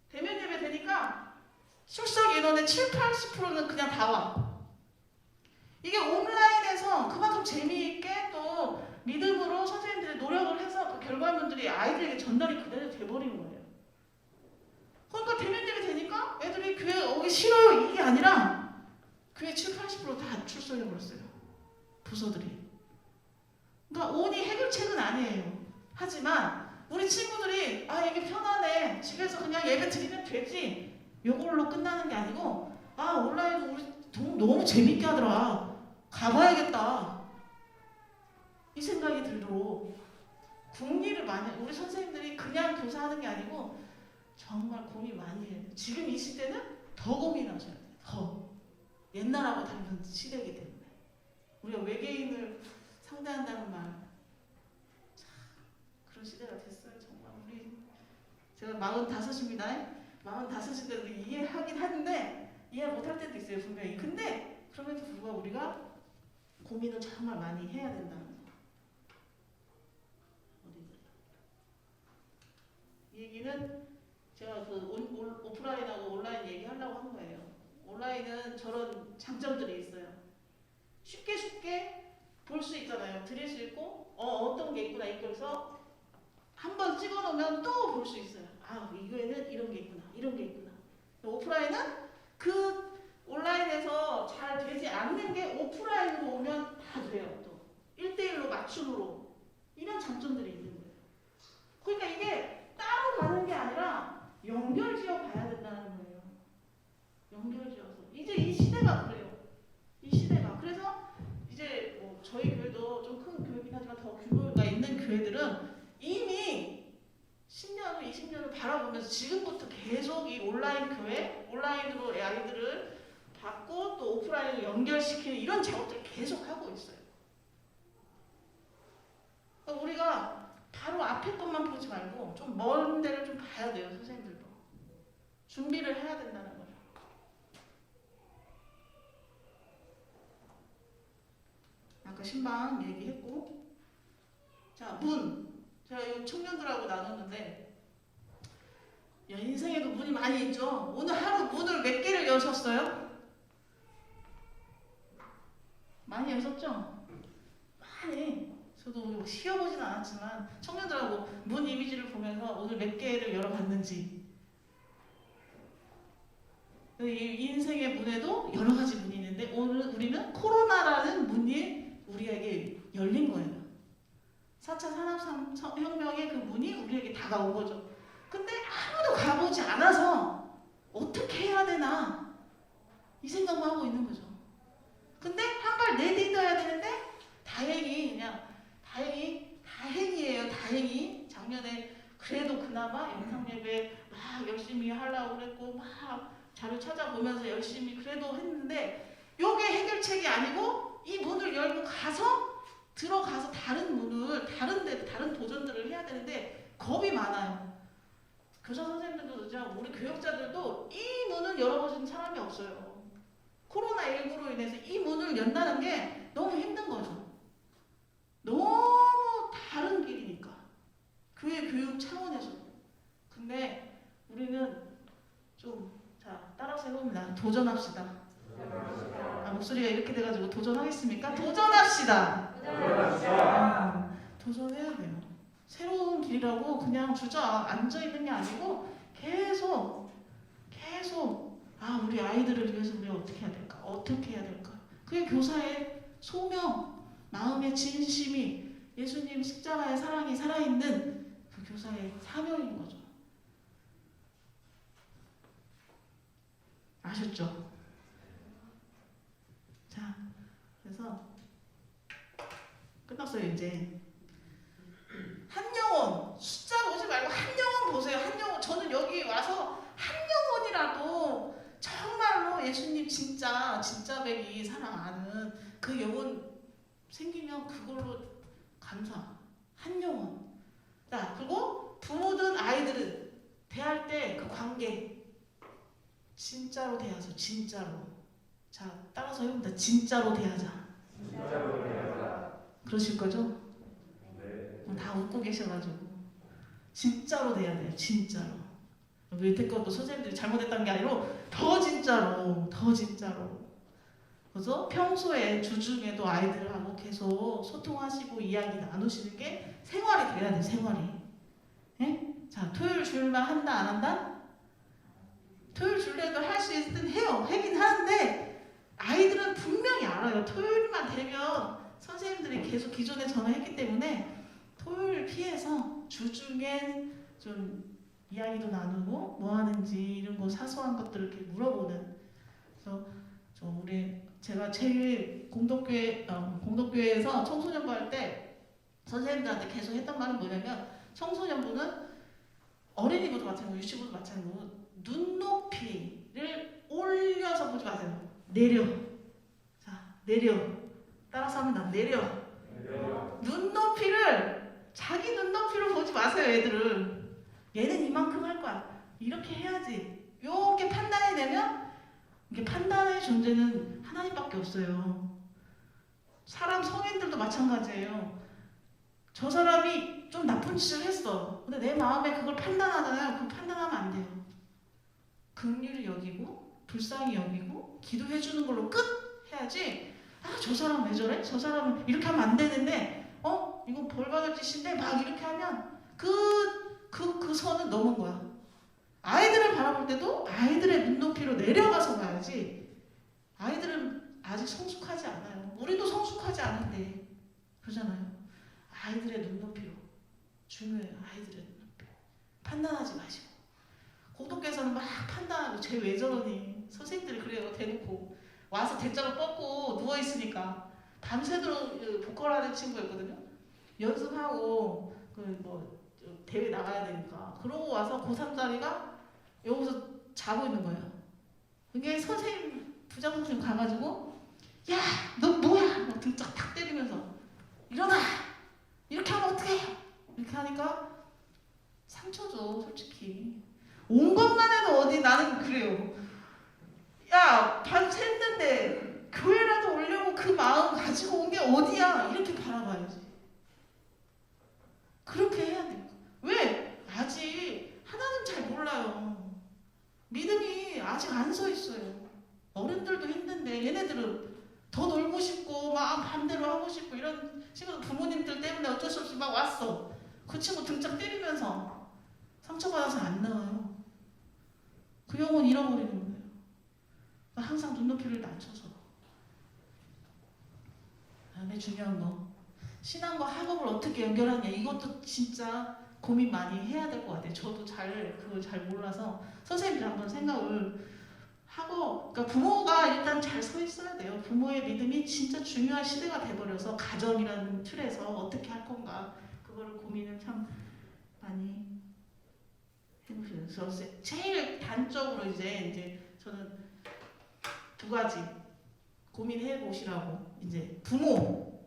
대면 예배 되니까 출석 인원의 70~80%는 그냥 다 와. 이게 온라인에서 그만큼 재미있게 또 믿음으로 선생님들이 노력을 해서 그 결과물들이 아이들에게 전달이 그대로 돼버린 거예요. 그러니까 대면 예배 되니까 애들이 교회 오기 싫어요 이게 아니라 교회 70~80%다 출석해버렸어요. 부서들이. 그러니까 온이 해결책은 아니에요. 하지만 우리 친구들이 아 이게 편하네 집에서 그냥 예배 드리면 되지 요걸로 끝나는 게 아니고 아 온라인도 우리 너무 재밌게 하더라 가봐야겠다 이 생각이 들도록 궁리를 많이 우리 선생님들이 그냥 교사하는 게 아니고 정말 고민 많이 해요. 지금 이 시대는 더 고민하셔야 돼요. 더 옛날하고 다른 시대이기 때문에 우리가 외계인을 상대한다는 말 그런 시대가 됐어요. 정말 우리 제가 45입니다. 45인데도 이해하긴 하는데 이해 못할 때도 있어요. 분명히. 근데 그럼에도 불구하고 우리가 고민을 정말 많이 해야 된다는 거. 이 얘기는 제가 그 오프라인하고 온라인 얘기하려고 한 거예요. 온라인은 저런 장점들이 있어요. 쉽게 볼 수 있잖아요. 드릴 수 있고 어떤 게 있구나 이거에서 한번 찍어놓으면 또 볼 수 있어요. 아, 이거에는 이런 게 있구나, 이런 게 있구나. 오프라인은 그 온라인에서 잘 되지 않는 게 오프라인으로 오면 다 돼요. 또 1대1로 맞춤으로 이런 장점들이 있는 거예요. 그러니까 이게 따로 가는 게 아니라 연결지어 봐야 된다는 거예요. 연결지어서 이제 이 시대가 그래요. 이 시대가 그래서 이제 뭐 저희 교회도 좀 큰 교회긴 하지만 더 규모가 있는 교회들은 이미 10년을 20년을 바라보면서 지금부터 계속 이 온라인 교회, 온라인으로 아이들을 받고 또 오프라인으로 연결시키는 이런 작업들을 계속 하고 있어요. 그러니까 우리가 바로 앞에 것만 보지 말고 좀 먼 데를 좀 봐야 돼요. 선생님들도. 준비를 해야 된다는 거죠. 아까 신방 얘기했고 자, 문. 제가 이 청년들하고 나눴는데 인생에도 문이 많이 있죠. 오늘 하루 문을 몇 개를 여셨어요? 많이 여셨죠? 많이. 저도 뭐 쉬어보진 않았지만 청년들하고 문 이미지를 보면서 오늘 몇 개를 열어봤는지 이 인생의 문에도 여러 가지 문이 있는데 오늘 우리는 코로나라는 문이 우리에게 열린 거예요. 4차 산업혁명의 그 문이 우리에게 다가온 거죠. 근데 아무도 가보지 않아서 어떻게 해야 되나 이 생각만 하고 있는 거죠. 근데 한 발 내딛어야 되는데 다행이에요. 다행히 작년에 그래도 그나마 영상 예배 막 열심히 하려고 그랬고 막 자료 찾아보면서 열심히 그래도 했는데 요게 해결책이 아니고 이 문을 열고 들어가서 다른 문을 다른 도전들을 해야 되는데 겁이 많아요. 교사 선생님들도 그렇죠. 우리 교역자들도 이 문을 열어보신 사람이 없어요. 코로나19로 인해서 이 문을 연다는 게 너무 힘든 거죠. 너무 다른 길이니까. 교회 교육 차원에서. 근데 우리는 따라서 해봅니다. 도전합시다. 목소리가 이렇게 돼가지고 도전하겠습니까? 도전합시다. 도전해야 돼요. 새로운 길이라고 그냥 주저앉아 있는 게 아니고 계속 우리 아이들을 위해서 우리가 어떻게 해야 될까? 그게 교사의 소명, 마음의 진심이 예수님 십자가의 사랑이 살아있는 그 교사의 사명인 거죠. 아셨죠? 자, 그래서 끝났어요 이제. 한 영혼 숫자 보지 말고 한 영혼 보세요. 한 영혼. 저는 여기 와서 한 영혼이라도 정말로 예수님 진짜 백이 사랑하는 그 영혼 생기면 그걸로 감사. 한 영혼. 자, 그리고 부모든 아이들은 대할 때 그 관계 진짜로 대하자. 진짜로. 자, 따라서 해봅니다. 진짜로 대하자. 그러실 거죠? 네. 다 웃고 계셔가지고 진짜로 돼야 돼요. 진짜로. 여태껏도 선생님들이 잘못했다는 게 아니라 더 진짜로. 그래서 평소에 주중에도 아이들하고 계속 소통하시고 이야기 나누시는 게 생활이 돼야 돼. 생활이. 예? 자, 토요일 주일만 한다 안 한다? 토요일 주일에도 할 수 있을 땐 해요. 하긴 하는데 아이들은 분명히 알아요. 토요일만 되면 선생님들이 계속 기존에 전화했기 때문에 토요일 피해서 주중에 좀 이야기도 나누고 뭐 하는지 이런 거 사소한 것들을 이렇게 물어보는. 그래서 제가 제일 공덕교회에서 청소년부 할 때 선생님들한테 계속 했던 말은 뭐냐면 청소년부는 어린이부도 마찬가지고 유치부도 마찬가지고 눈높이를 올려서 보지 마세요. 내려. 자, 내려. 따라서 합니다. 내려. 눈높이를 자기 눈높이로 보지 마세요. 애들은. 얘는 이만큼 할 거야. 이렇게 해야지. 이렇게 판단해내면 이게 판단의 존재는 하나님밖에 없어요. 사람 성인들도 마찬가지예요. 저 사람이 좀 나쁜 짓을 했어. 근데 내 마음에 그걸 판단하잖아요. 그거 판단하면 안 돼요. 긍휼히 여기고 불쌍히 여기고 기도해 주는 걸로 끝 해야지. 아, 저 사람 왜 저래? 저 사람은 이렇게 하면 안 되는데 이거 벌 받을 짓인데 막 이렇게 하면 그 선은 넘은 거야. 아이들을 바라볼 때도 아이들의 눈높이로 내려가서 봐야지. 아이들은 아직 성숙하지 않아요. 우리도 성숙하지 않은데 그러잖아요. 아이들의 눈높이로. 중요해요. 아이들의 눈높이. 판단하지 마시고. 공덕교에서는 막 판단하고 쟤 왜 저러니. 선생님들이 그래요. 대놓고 와서 대자로 뻗고 누워있으니까 밤새도록 보컬하는 친구였거든요. 연습하고 대회 나가야 되니까. 그러고 와서 고3짜리가 여기서 자고 있는 거예요. 그게 선생님, 부장 선생님 가가지고 야, 너 뭐야? 막 등짝 탁 때리면서 일어나! 이렇게 하면 어떡해? 이렇게 하니까 상처죠, 솔직히. 온 것만 해도 어디 나는 그래요. 야, 밤샜는데 교회라도 오려고 그 마음 가지고 온 게 어디야? 이렇게 바라봐야지. 그렇게 해야 돼요. 왜? 아직 하나님 잘 몰라요. 믿음이 아직 안 서 있어요. 어른들도 힘든데 얘네들은 더 놀고 싶고 막 반대로 하고 싶고 이런 친구들 부모님들 때문에 어쩔 수 없이 막 왔어. 그 친구 등짝 때리면서 상처받아서 안 나와요. 그 영혼 잃어버리는 거예요. 항상 눈높이를 낮춰서. 다음에 중요한 거. 신앙과 학업을 어떻게 연결하냐. 이것도 진짜 고민 많이 해야 될 것 같아요. 저도 그걸 잘 몰라서 선생님들 한번 생각을 하고, 그러니까 부모가 일단 잘 서 있어야 돼요. 부모의 믿음이 진짜 중요한 시대가 돼버려서 가정이라는 틀에서 어떻게 할 건가 그거를 고민을 참 많이 해보셔요. 그래서 제일 단적으로 이제 저는 두 가지 고민해 보시라고. 이제 부모,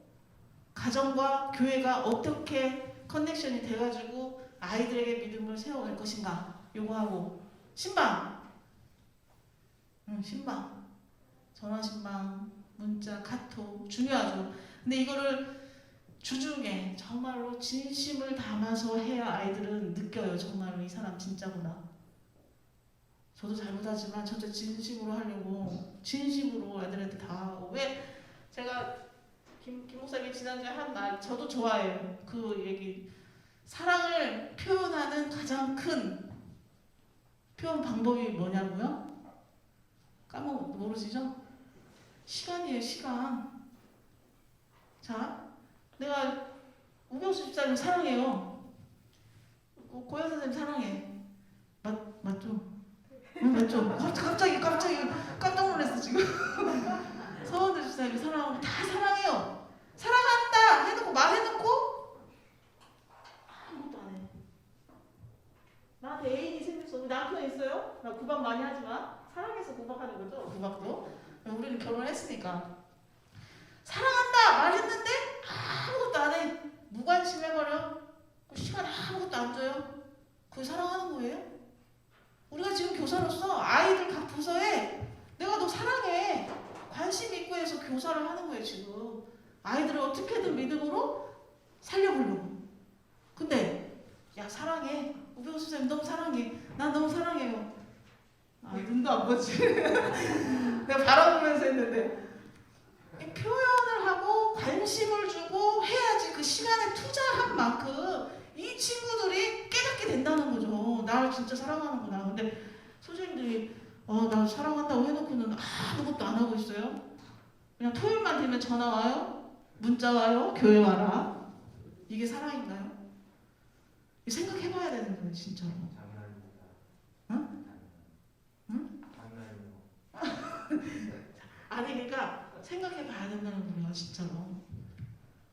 가정과 교회가 어떻게 커넥션이 돼가지고 아이들에게 믿음을 세워갈 것인가. 요거 하고 신방. 신방. 전화 신방, 문자, 카톡 중요하죠. 근데 이거를 주중에 정말로 진심을 담아서 해야 아이들은 느껴요. 정말로 이 사람 진짜구나. 저도 잘못하지만 저도 진심으로 하려고 진심으로 애들한테 다 하고. 왜 제가 김 목사님이 지난주에 한 말 저도 좋아해요. 그 얘기. 사랑을 표현하는 가장 큰 표현 방법이 뭐냐고요? 모르시죠? 시간이에요. 시간. 자, 내가 우병수 집사님 사랑해요. 고현 선생님 사랑해. 맞죠? 맞죠? 갑자기 깜짝 놀랐어 지금. 서원들 집사님 사랑하고 다 사랑해요. 사랑한다 해놓고 말해놓고 아무것도 안 해. 나한테 애인이 생겼어. 남편 있어요? 나 구박 많이 하지만 사랑해서 구박하는 거죠. 구박도. 우리는 결혼했으니까. 사랑한다 말했는데 아무것도 안 해. 무관심해버려. 시간 아무것도 안 줘요. 그게 사랑하는 거예요? 우리가 지금 교사로서 아이들 각 부서에 내가 너 사랑해. 관심 있고 해서 교사를 하는 거예요 지금. 아이들 아이들을 어떻게든 믿음으로 살려보려고. 근데 야 사랑해. 우병우 선생님 너무 사랑해. 난 너무 사랑해요. 아 눈도 안 보지. 내가 바라보면서 했는데 이 표현을 하고 관심을 주고 해야지 그 시간에 투자한 만큼 이 친구들이 깨닫게 된다는 거죠. 나를 진짜 사랑하는구나. 근데 선생님들이 나 사랑한다고 해놓고는 아무것도 안 하고 있어요. 그냥 토요일만 되면 전화 와요. 문자 와요. 교회 와라. 이게 사랑인가요? 생각해봐야 되는 거예요, 진짜로. 응? 응? 아니 그러니까 생각해봐야 된다는 거예요, 진짜로.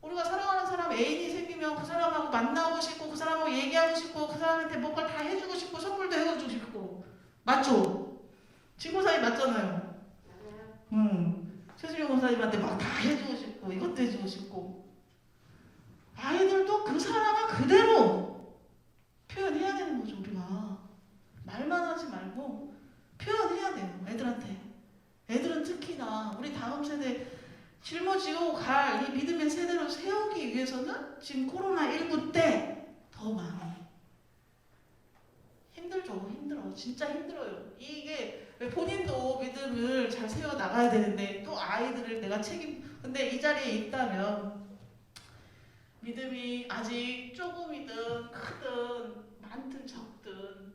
우리가 사랑하는 사람 애인이 생기면 그 사람하고 만나고 싶고 그 사람하고 얘기하고 싶고 그 사람한테 뭔가 다 해주고 싶고 선물도 해주고 싶고 맞죠? 친구 사이 맞잖아요. 최수영 원사님한테 막 다 해주고 싶고 이것도 해주고 싶고 아이들도 그 사랑을 그대로 표현해야 되는 거죠. 우리가 말만 하지 말고 표현해야 돼요. 애들은 특히나 우리 다음 세대 짊어지고 갈 이 믿음의 세대로 세우기 위해서는 지금 코로나19 때 더 많이 힘들어. 진짜 힘들어요. 이게 본인도 믿음을 잘 세워 나가야 되는데 또 아이들을 내가 근데 이 자리에 있다면 믿음이 아직 조금이든 크든 많든 적든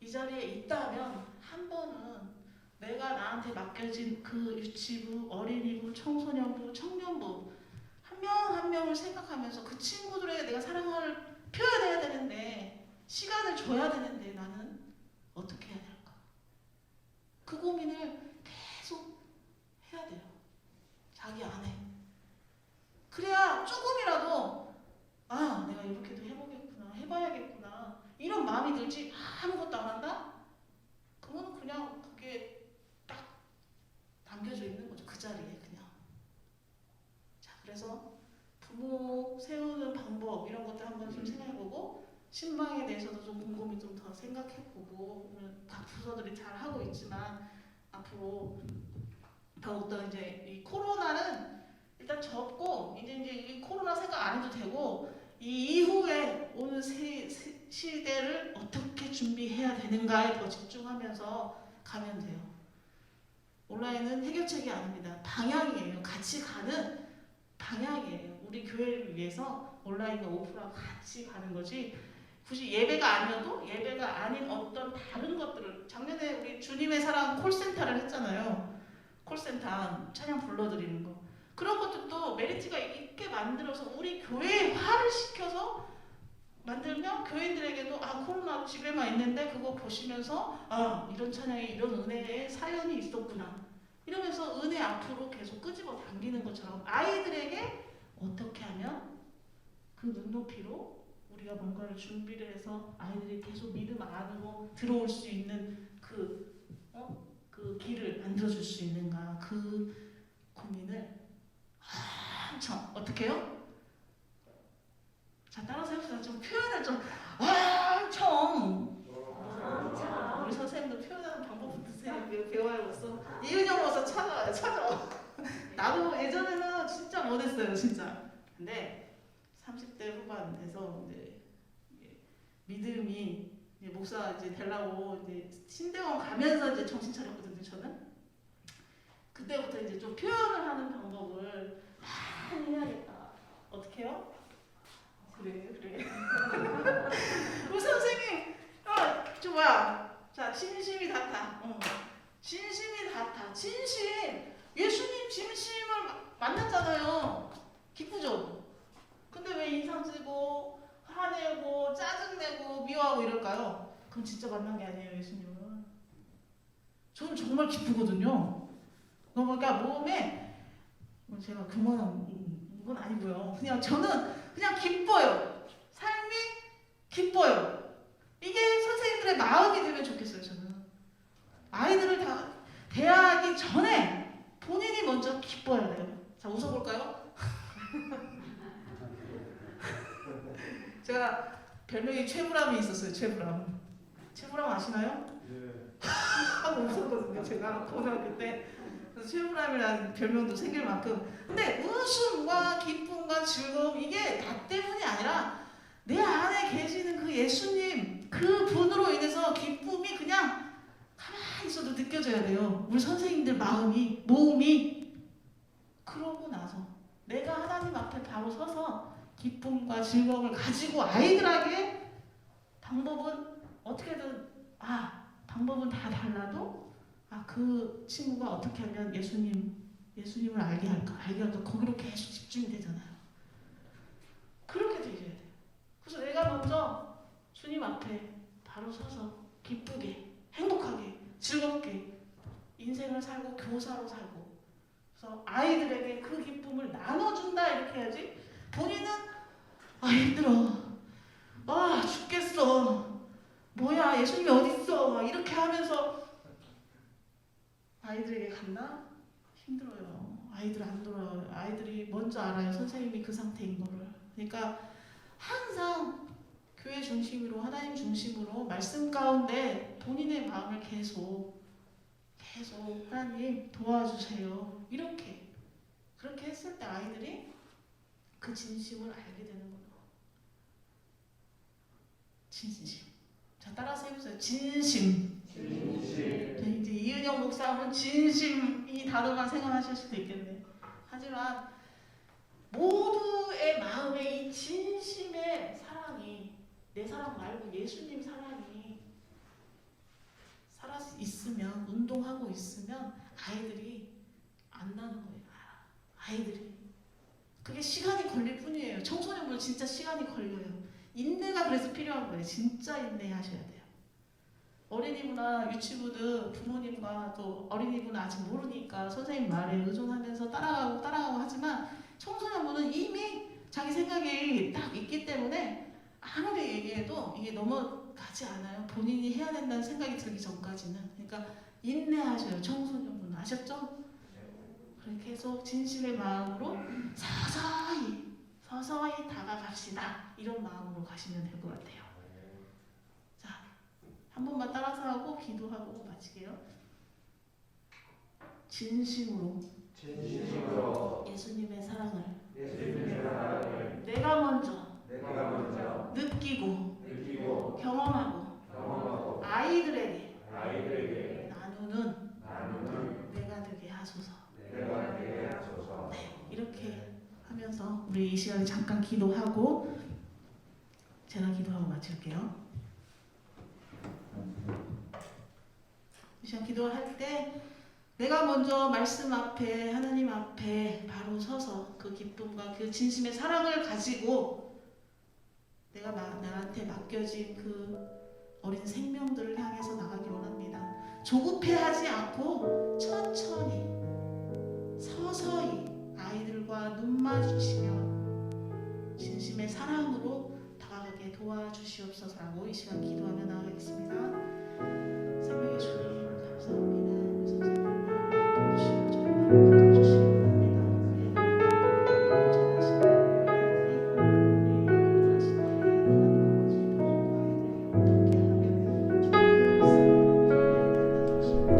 이 자리에 있다면 한 번은 내가 나한테 맡겨진 그 유치부, 어린이부, 청소년부, 청년부 한 명 한 명을 생각하면서 그 친구들에게 내가 사랑을 표현해야 되는데 시간을 줘야 되는데 나는 어떻게 해야 될까? 그 고민을 계속 해야 돼요. 자기 안에. 그래야 조금이라도 내가 이렇게도 해보겠구나, 해봐야겠구나 이런 마음이 들지 아무것도 안 한다? 그거는 그냥 그게 딱 남겨져 있는 거죠. 그 자리에 그냥. 자, 그래서 부모 세우는 방법 이런 것들 한번 좀 생각해보고 신방에 대해서도 좀 곰곰이 좀 더 생각해보고 각 부서들이 잘 하고 있지만 앞으로 더욱더 이제 이 코로나는 일단 접고 이제 이 코로나 생각 안 해도 되고 이 이후에 오는 시대를 어떻게 준비해야 되는가에 더 집중하면서 가면 돼요. 온라인은 해결책이 아닙니다. 방향이에요. 같이 가는 방향이에요. 우리 교회를 위해서 온라인과 오프라인 같이 가는 거지 굳이 예배가 아니어도 예배가 아닌 어떤 다른 것들을 작년에 우리 주님의 사랑 콜센터를 했잖아요. 콜센터 찬양 불러드리는 거 그런 것들도 메리트가 있게 만들어서 우리 교회화를 시켜서 만들면 교인들에게도 코로나 집에만 있는데 그거 보시면서 이런 찬양에 이런 은혜의 사연이 있었구나 이러면서 은혜 앞으로 계속 끄집어 당기는 것처럼 아이들에게 어떻게 하면 그 눈높이로 우리가 뭔가를 준비를 해서 아이들이 계속 믿음 안으로 들어올 수 있는 그 길을 만들어줄 수 있는가 그 고민을 한참 어떻게 해요? 자 따라서 해봅시다. 좀 표현을 좀 엄청 우리 선생님도 표현하는 방법부터 배워야겠어. 이은영 모사 찾아와. 나도 예전에는 진짜 못했어요 진짜. 근데 30대 후반에서 이제 믿음이 이제 목사 이제 되려고 이제 신대원 가면서 이제 정신 차렸거든요 저는. 그때부터 이제 좀 표현을 하는 방법을 많이 해야겠다. 어떻게 해요? 그래. 우리 선생님, 저 뭐야? 자, 진심이 닿다. 진심이 닿다. 진심. 예수님 진심을 만났잖아요. 기쁘죠? 근데 왜 인상 쓰고 화내고 짜증내고 미워하고 이럴까요? 그럼 진짜 만난 게 아니에요 예수님은. 저는 정말 기쁘거든요. 그러니까 몸에 제가 그만한 건 아니고요. 그냥 저는 그냥 기뻐요. 삶이 기뻐요. 이게 선생님들의 마음이 되면 좋겠어요. 저는 아이들을 다 대하기 전에 본인이 먼저 기뻐야 돼요. 자 웃어볼까요? 제가 별명이 최불암이 있었어요. 최불암 아시나요? 네. 하고 웃었거든요. 제가 고등학교 때 최불암이라는 별명도 생길 만큼. 근데 웃음과 기쁨과 즐거움 이게 나 때문이 아니라 내 안에 계시는 그 예수님 그 분으로 인해서 기쁨이 그냥 가만히 있어도 느껴져야 돼요. 우리 선생님들 모음이. 그러고 나서 내가 하나님 앞에 바로 서서 기쁨과 즐거움을 가지고 아이들에게 방법은 어떻게든 방법은 다 달라도 그 친구가 어떻게 하면 예수님을 알게 할까 거기로 계속 집중이 되잖아요. 그렇게 되셔야 돼요. 그래서 내가 먼저 주님 앞에 바로 서서 기쁘게 행복하게 즐겁게 인생을 살고 교사로 살고 그래서 아이들에게 그 기쁨을 나눠준다 이렇게 해야지. 본인은 힘들어 죽겠어 뭐야 예수님이 어딨어 막 이렇게 하면서 아이들에게 갔나? 힘들어요. 아이들 안 돌아요. 아이들이 먼저 알아요. 선생님이 그 상태인 거를. 그러니까 항상 교회 중심으로 하나님 중심으로 말씀 가운데 본인의 마음을 계속 하나님 도와주세요. 그렇게 했을 때 아이들이 그 진심을 알게 되는 거예요. 진심. 자, 따라서 해보세요. 진심. 이제 이은영 목사님은 진심 이 단어만 생각하실 수도 있겠네. 하지만 모두의 마음에 이 진심의 사랑이 내 사랑 말고 예수님 사랑이 살아 있으면 운동하고 있으면 아이들이 안 나는 거예요. 아이들이 그게 시간이 걸릴 뿐이에요. 청소년분은 진짜 시간이 걸려요. 인내가 그래서 필요한 거예요. 진짜 인내하셔야 돼요. 어린이부나 유치부든 부모님과 또 어린이부는 아직 모르니까 선생님 말에 의존하면서 따라가고 하지만 청소년부는 이미 자기 생각이 딱 있기 때문에 아무리 얘기해도 이게 넘어가지 않아요. 본인이 해야 된다는 생각이 들기 전까지는. 그러니까 인내하셔요. 청소년부는. 아셨죠? 계속 진실의 마음으로 서서히 다가갑시다. 이런 마음으로 가시면 될 것 같아요. 자, 한 번만 따라서 하고 기도하고 마치게요. 진심으로 예수님의 사랑을 내가 먼저 느끼고 경험하고 아이들에게 나누는 내가 되게 하소서. 네, 이렇게 하면서 우리 이 시간에 잠깐 기도하고 제가 기도하고 마칠게요. 이 시간 기도할 때 내가 먼저 말씀 앞에 하나님 앞에 바로 서서 그 기쁨과 그 진심의 사랑을 가지고 내가 나한테 맡겨진 그 어린 생명들을 향해서 나가기 원합니다. 조급해하지 않고 천천히 서서히 아이들과 눈 마주치며 진심의 사랑으로 다가가게 도와주시옵소서라고 이 시간 기도하며 나가겠습니다. 생명의 주님 감사합니다.